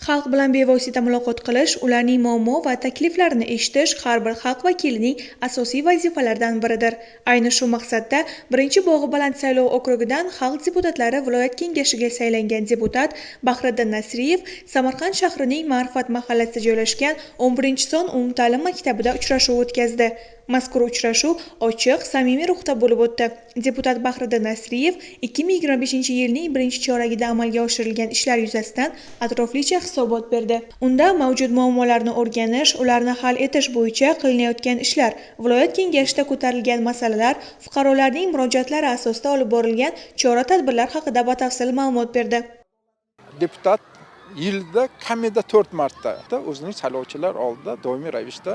Xalq bilan bevosita muloqot qilish, ularning muammo va takliflarini eshitish har bir xalq vakilining asosiy vazifalaridan biridir. Ayni shu maqsadda Birinchi Bog'i Baland saylov okrugidan xalq deputatlari viloyat kengashiga saylangan deputat Bahriddin Nasriyev Samarqand shahrining Ma'rifat mahallasida joylashgan 11-son umumta'lim maktabida uchrashuv o'tkazdi. Mazkur uchrashuv ochiq, samimiy ruhda bo'lib o'tdi. Deputat Bahriddin Nasriyev 2025-yilning birinchi choragida amalga oshirilgan ishlar yuzasidan atroflicha hisobot berdi. Unda mavjud muammolarni o'rganish, ularni hal etish bo'yicha qilinayotgan ishlar, viloyat kengashida ko'tarilgan masalalar, fuqarolarning murojaatlari asosida olib borilgan chora-tadbirlar haqida batafsil ma'lumot berdi. Deputat yilda kamida 4 marta o'zining saylovchilar oldida doimiy ravishda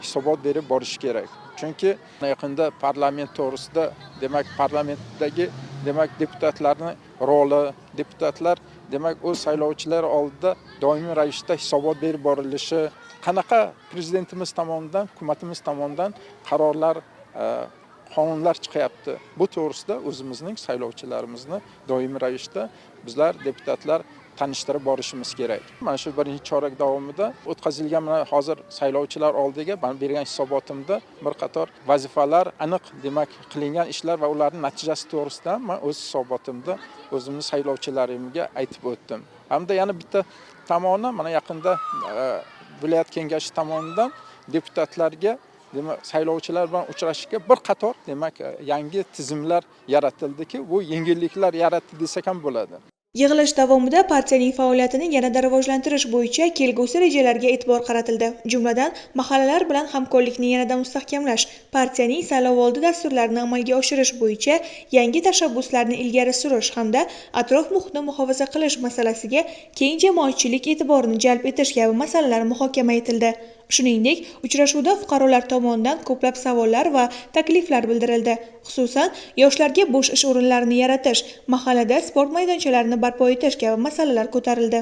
hisobot berib borishi kerak. Chunki yaqinda parlament to'g'risida, demak parlamentdagi deputatlarning roli, deputatlar demak o'z saylovchilar oldida doimiy ravishda hisobot berib borilishi, qanaqa prezidentimiz tomonidan, hukumatimiz tomonidan qarorlar, qonunlar chiqyapti. Bu to'g'risida o'zimizning saylovchilarimizni doimiy ravishda bizlar deputatlar tanishtirib borishimiz kerak. Mana shu birinchi chorak davomida o'tkazilgan hozir saylovchilar oldiga men bergan hisobotimda bir qator vazifalar aniq demak qilingan ishlar va ularning natijasi to'g'risida men o'z hisobotimda o'zimning saylovchilarimga aytib o'tdim. Hamda yana bitta tomoni mana yaqinda viloyat kengashi tomonidan deputatlarga demak saylovchilar bilan uchrashishga bir qator demak yangi tizimlar yaratildiki, bu yengilliklar yaratdi desak ham bo'ladi. Yig'ilish davomida partiyaning faoliyatini yanada rivojlantirish bo'yicha kelgusi rejalarga e'tibor qaratildi. Jumladan, mahallalar bilan hamkorlikni yanada mustahkamlash, partiyaning saylovoldi dasturlarini amalga oshirish bo'yicha yangi tashabbuslarni ilgari surish hamda atrof muhitni muhofaza qilish masalasiga keng jamoatchilik e'tiborini jalb etish kabi masalalar muhokama etildi. Shuningdek, uchrashuvda fuqarolar tomonidan ko'plab savollar va takliflar bildirildi. Xususan, yoshlarga bo'sh ish o'rinlarini yaratish, mahallada sport maydonchalarini barpo etish kabi masalalar ko'tarildi.